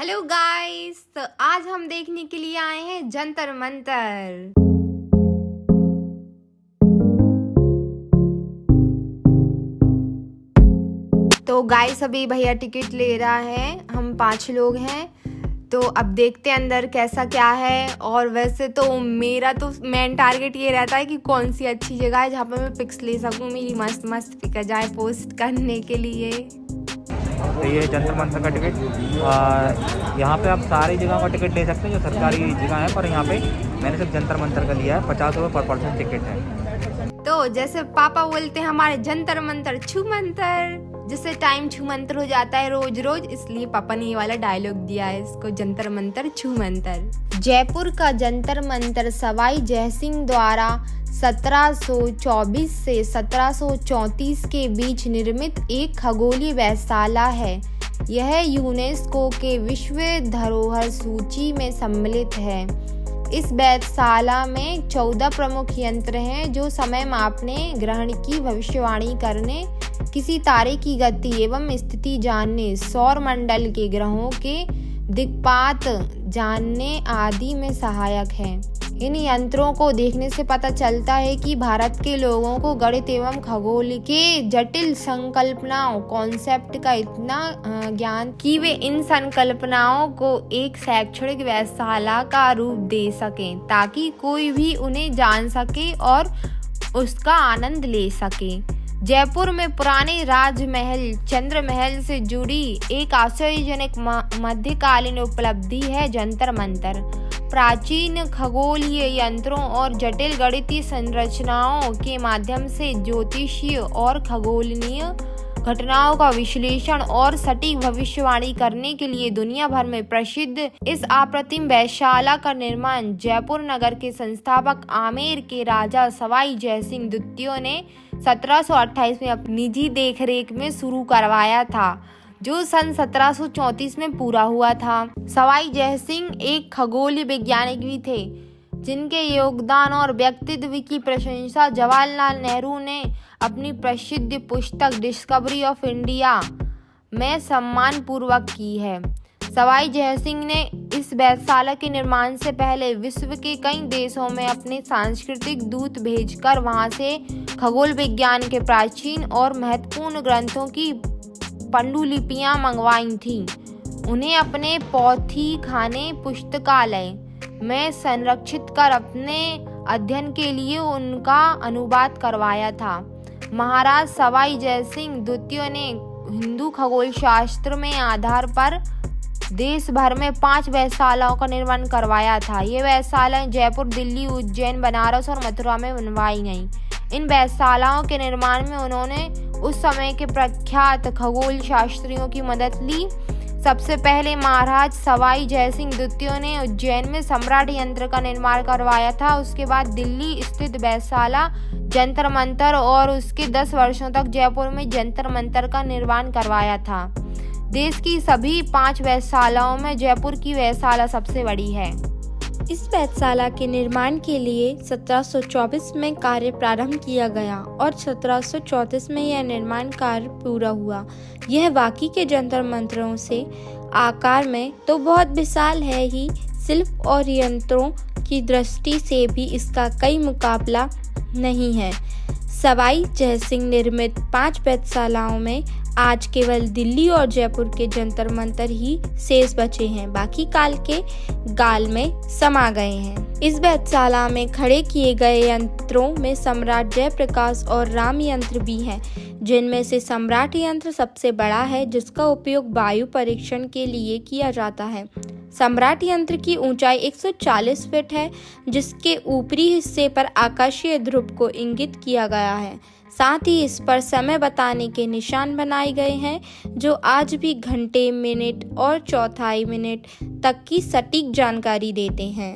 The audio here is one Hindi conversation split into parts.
हेलो गाइस, तो आज हम देखने के लिए आए हैं जंतर मंतर। तो गाइस अभी भैया टिकट ले रहा है, हम 5 लोग हैं। तो अब देखते हैं अंदर कैसा क्या है। और वैसे तो मेरा तो मेन टारगेट ये रहता है कि कौन सी अच्छी जगह है जहाँ पे मैं पिक्स ले सकूँ, मेरी मस्त मस्त पिक आ जाए पोस्ट करने के लिए। तो ये है जंतर मंतर का टिकट। यहाँ पे आप सारी जगह का टिकट ले सकते हैं जो सरकारी जगह है, पर यहाँ पे मैंने सिर्फ जंतर मंतर का लिया है। 50 रुपये पर पर्सन टिकट है। तो जैसे पापा बोलते हैं हमारे जंतर मंतर छू मंतर, जिससे टाइम छू मंतर हो जाता है रोज रोज, इसलिए पापा ने ये वाला डायलॉग दिया है इसको, जंतर मंतर छू मंतर। जयपुर का जंतर मंतर सवाई जयसिंह द्वारा 1724 से 1734 के बीच निर्मित एक खगोलीय वेधशाला है। यह यूनेस्को के विश्व धरोहर सूची में सम्मिलित है। इस वेधशाला में 14 प्रमुख यंत्र हैं जो समय मापने, ग्रहण की भविष्यवाणी करने, किसी तारे की गति एवं स्थिति जानने, सौर मंडल के ग्रहों के दिक्पात जानने आदि में सहायक हैं। इन यंत्रों को देखने से पता चलता है कि भारत के लोगों को गणित एवं खगोल के जटिल संकल्पनाओं कॉन्सेप्ट का इतना ज्ञान कि वे इन संकल्पनाओं को एक शैक्षणिक वेधशाला का रूप दे सकें, ताकि कोई भी उन्हें जान सके और उसका आनंद ले सके। जयपुर में पुराने राजमहल चंद्र महल से जुड़ी एक आश्चर्यजनक मध्यकालीन उपलब्धि है जंतर मंतर। प्राचीन खगोलीय यंत्रों और जटिल गणितीय संरचनाओं के माध्यम से ज्योतिषीय और खगोलीय घटनाओं का विश्लेषण और सटीक भविष्यवाणी करने के लिए दुनिया भर में प्रसिद्ध इस अप्रतिम वेधशाला का निर्माण जयपुर नगर के संस्थापक आमेर के राजा सवाई जयसिंह द्वितीय ने 1728 में अपनी निजी देखरेख में शुरू करवाया था, जो सन 1734 में पूरा हुआ था। सवाई जयसिंह एक खगोलीय वैज्ञानिक भी थे, जिनके योगदान और व्यक्तित्व की प्रशंसा जवाहरलाल नेहरू ने अपनी प्रसिद्ध पुस्तक डिस्कवरी ऑफ इंडिया में सम्मान पूर्वक की है। सवाई जयसिंह ने इस वेधशाला के निर्माण से पहले विश्व के कई देशों में अपने सांस्कृतिक दूत भेजकर वहां से खगोल विज्ञान के प्राचीन और महत्वपूर्ण ग्रंथों की पांडुलिपियां मंगवाई थीं। उन्हें अपने पोथी खाने पुस्तकालय में संरक्षित कर अपने अध्ययन के लिए उनका अनुवाद करवाया था। महाराज सवाई जयसिंह द्वितीय ने हिंदू खगोल शास्त्र में आधार पर देश भर में 5 वेधशालाओं का निर्माण करवाया था। ये वेधशालाएं जयपुर, दिल्ली, उज्जैन, बनारस और मथुरा में बनवाई गईं। इन वेधशालाओं के निर्माण में उन्होंने उस समय के प्रख्यात खगोल शास्त्रियों की मदद ली। सबसे पहले महाराज सवाई जयसिंह द्वितीय ने उज्जैन में सम्राट यंत्र का निर्माण करवाया था। उसके बाद दिल्ली स्थित वेधशाला जंतर मंतर और उसके 10 वर्षों तक जयपुर में जंतर मंतर का निर्माण करवाया था। देश की सभी 5 वेधशालाओं में जयपुर की वेधशाला सबसे बड़ी है। इस वेधशाला के निर्माण के लिए 1724 में कार्य प्रारंभ किया गया और 1734 में यह निर्माण कार्य पूरा हुआ। यह बाकी के जंतर मंतरों से आकार में तो बहुत विशाल है ही, शिल्प और यंत्रों की दृष्टि से भी इसका कई मुकाबला नहीं है। सवाई जयसिंह निर्मित 5 वेधशालाओं में आज केवल दिल्ली और जयपुर के जंतर मंतर ही शेष बचे हैं, बाकी काल के गाल में समा गए हैं। इस वेधशाला में खड़े किए गए यंत्रों में सम्राट जयप्रकाश और राम यंत्र भी हैं, जिनमें से सम्राट यंत्र सबसे बड़ा है, जिसका उपयोग वायु परीक्षण के लिए किया जाता है। सम्राट यंत्र की ऊंचाई 140 फीट है, जिसके ऊपरी हिस्से पर आकाशीय ध्रुव को इंगित किया गया है। साथ ही इस पर समय बताने के निशान बनाए गए हैं, जो आज भी घंटे, मिनट और चौथाई मिनट तक की सटीक जानकारी देते हैं।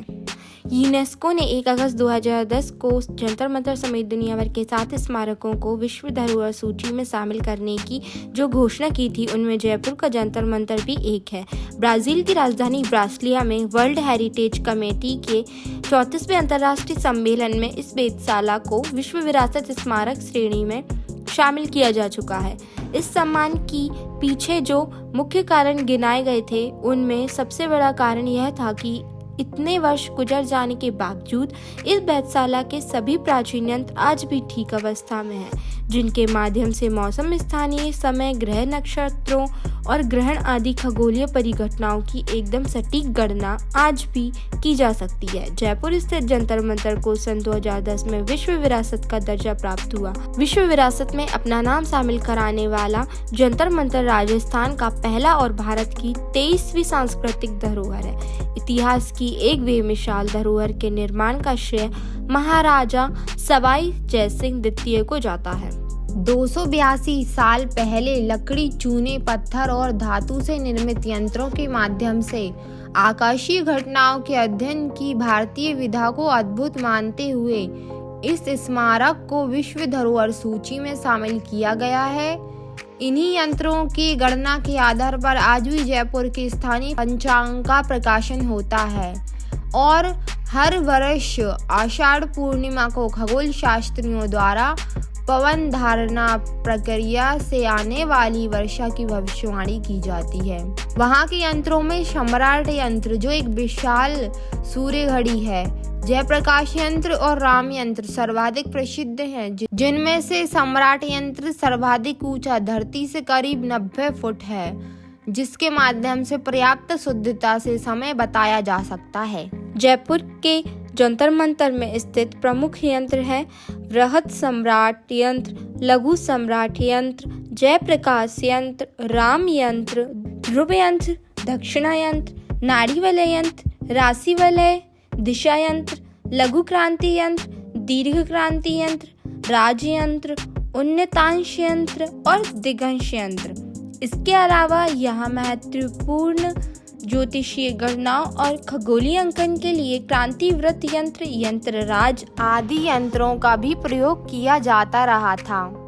यूनेस्को ने 1 अगस्त 2010 को जंतर मंतर समेत दुनिया भर के 7 स्मारकों को विश्व धरोहर सूची में शामिल करने की जो घोषणा की थी, उनमें जयपुर का जंतर मंतर भी एक है। ब्राजील की राजधानी ब्रासिलिया में वर्ल्ड हेरिटेज कमेटी के 34वें अंतर्राष्ट्रीय सम्मेलन में इस वेधशाला को विश्व विरासत स्मारक श्रेणी में शामिल किया जा चुका है। इस सम्मान की पीछे जो मुख्य कारण गिनाए गए थे उनमें सबसे बड़ा कारण यह था कि इतने वर्ष गुजर जाने के बावजूद इस वेधशाला के सभी प्राचीन यंत्र आज भी ठीक अवस्था में हैं, जिनके माध्यम से मौसम, स्थानीय समय, ग्रह नक्षत्रों और ग्रहण आदि खगोलीय परिघटनाओं की एकदम सटीक गणना आज भी की जा सकती है। जयपुर स्थित जंतर मंतर को सन 2010 में विश्व विरासत का दर्जा प्राप्त हुआ। विश्व विरासत में अपना नाम शामिल कराने वाला जंतर मंतर राजस्थान का पहला और भारत की 23वीं सांस्कृतिक धरोहर है। इतिहास की एक बेमिसाल धरोहर के निर्माण का श्रेय महाराजा सवाई जयसिंह द्वितीय को जाता है। 282 साल पहले लकड़ी, चूने, पत्थर और धातु से निर्मित यंत्रों के माध्यम से आकाशीय घटनाओं के अध्ययन की भारतीय विधा को अद्भुत मानते हुए इस स्मारक को विश्व धरोहर सूची में शामिल किया गया है। इन्हीं यंत्रों की गणना के आधार पर आज भी जयपुर के स्थानीय पंचांग का प्रकाशन होता है और हर वर्ष आषाढ़ पूर्णिमा को खगोल शास्त्रियों द्वारा पवन धारणा प्रक्रिया से आने वाली वर्षा की भविष्यवाणी की जाती है। वहाँ के यंत्रों में सम्राट यंत्र, जो एक विशाल सूर्य घड़ी है, जयप्रकाश यंत्र और राम यंत्र सर्वाधिक प्रसिद्ध हैं, जिनमें से सम्राट यंत्र सर्वाधिक ऊंचा धरती से करीब 90 फुट है, जिसके माध्यम से पर्याप्त शुद्धता से समय बताया जा सकता है। जयपुर के जंतर मंतर में स्थित प्रमुख यंत्र हैं बृहद सम्राट यंत्र, लघु सम्राट यंत्र, जयप्रकाश यंत्र, राम यंत्र, ध्रुव यंत्र, दक्षिणा यंत्र, नाड़ी वलय यंत्र, राशि वलय, दिशा यंत्र, लघु क्रांति यंत्र, दीर्घ क्रांति यंत्र, राज यंत्र, उन्नतांश यंत्र और दिगंश यंत्र। इसके अलावा यहाँ महत्वपूर्ण ज्योतिषीय गणनाओं और खगोलीय अंकन के लिए क्रांति वृत्त यंत्र, यंत्र राज आदि यंत्रों का भी प्रयोग किया जाता रहा था।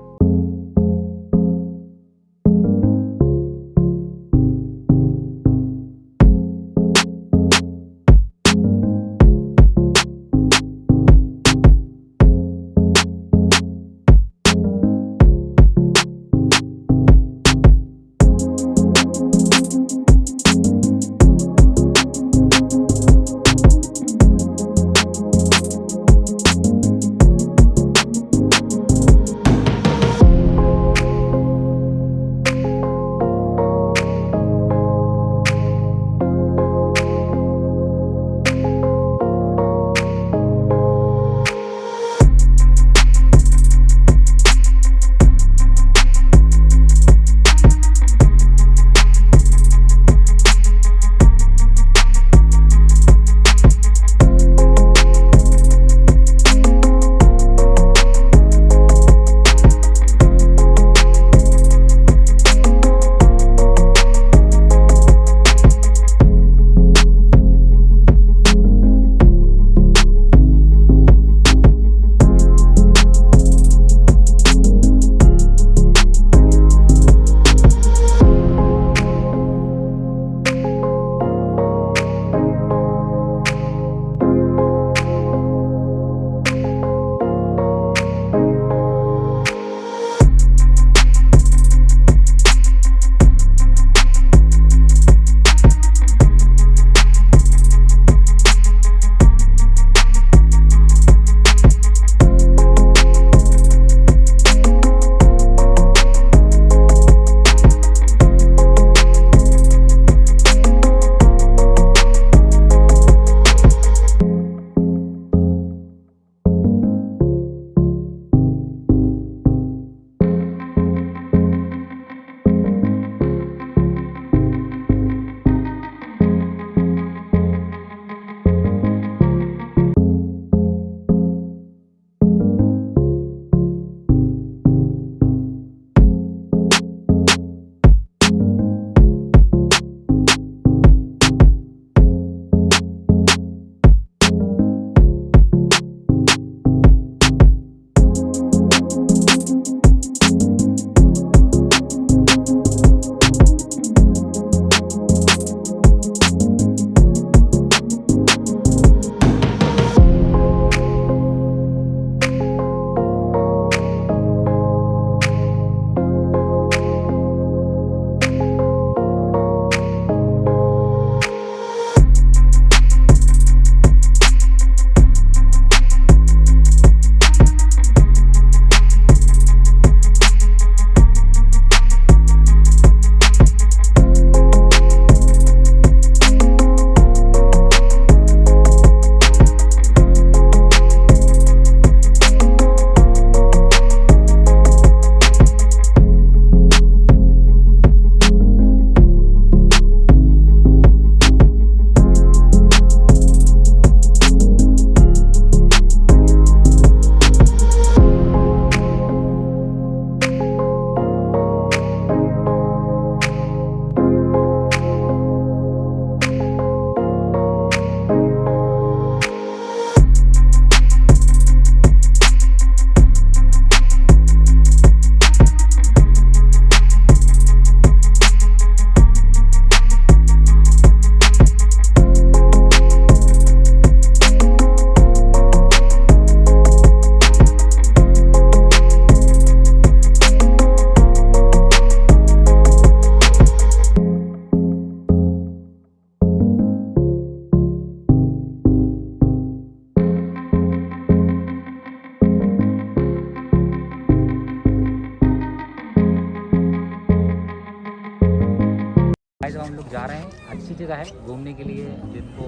जगह है घूमने के लिए, जिनको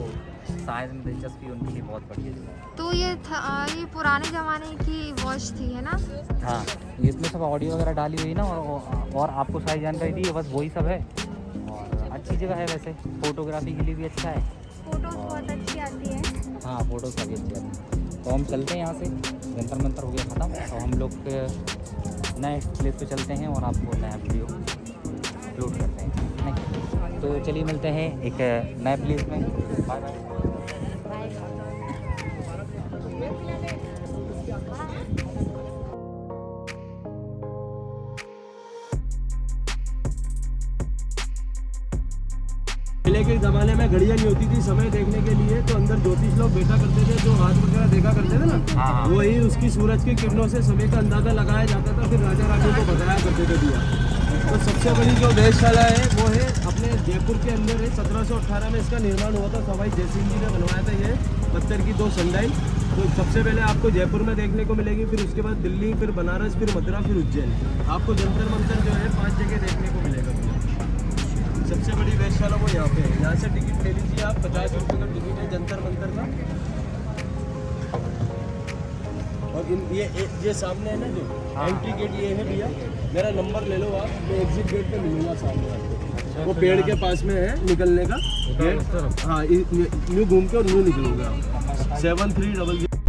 साइंस में दिलचस्पी उनके लिए बहुत बढ़िया जगह है। तो ये पुराने ज़माने की वॉच थी है ना? हाँ, इसमें सब ऑडियो वगैरह डाली हुई ना, और आपको सारी जानकारी दी है, बस वही सब है। और अच्छी जगह है वैसे, फोटोग्राफी के लिए भी अच्छा है। फोटोज बहुत अच्छी आती है। हाँ, फोटोज काफ़ी अच्छी आती है। तो हम चलते हैं यहाँ से, जंतर मंतर हो गया ख़त्म, तो हम लोग नए प्लेस पे चलते हैं और आपको नया वीडियो अपलोड करते हैं, नहीं? तो चलिए मिलते हैं एक नए प्लेस में। Bye bye. पहले के ज़माने में घड़ियाँ नहीं होती थी समय देखने के लिए, तो अंदर ज्योतिष लोग बैठा करते थे, जो हाथ वगैरह देखा करते थे ना, हाँ। वही उसकी सूरज की किरणों से समय का अंदाज़ा लगाया जाता था, फिर राजा रानी को बताया करते थे दिया। तो सबसे बड़ी जो वेधशाला है वो है अपने जयपुर के अंदर है। 1718 में इसका निर्माण हुआ था, सवाई जयसिंह जी ने बनवाया था। ये पत्थर की 2 सनडाइल तो सबसे पहले आपको जयपुर में देखने को मिलेगी, फिर उसके बाद दिल्ली, फिर बनारस, फिर मथुरा, फिर उज्जैन। आपको जंतर मंतर जो है 5 जगह देखने को मिलेगा। सबसे बड़ी वेधशाला वो यहाँ पे है। यहाँ से टिकट ले लीजिए आप, 50 रुपये का टिकट है जंतर मंतर का। और ये सामने है ना जो एंट्री गेट, ये है भैया। मेरा नंबर ले लो आप, मैं एग्जिट गेट पे मिलूंगा सामने आपको। वो पेड़ के पास में है निकलने का गेट। हाँ, न्यू घूम के और न्यू निकलूंगा आप। 7300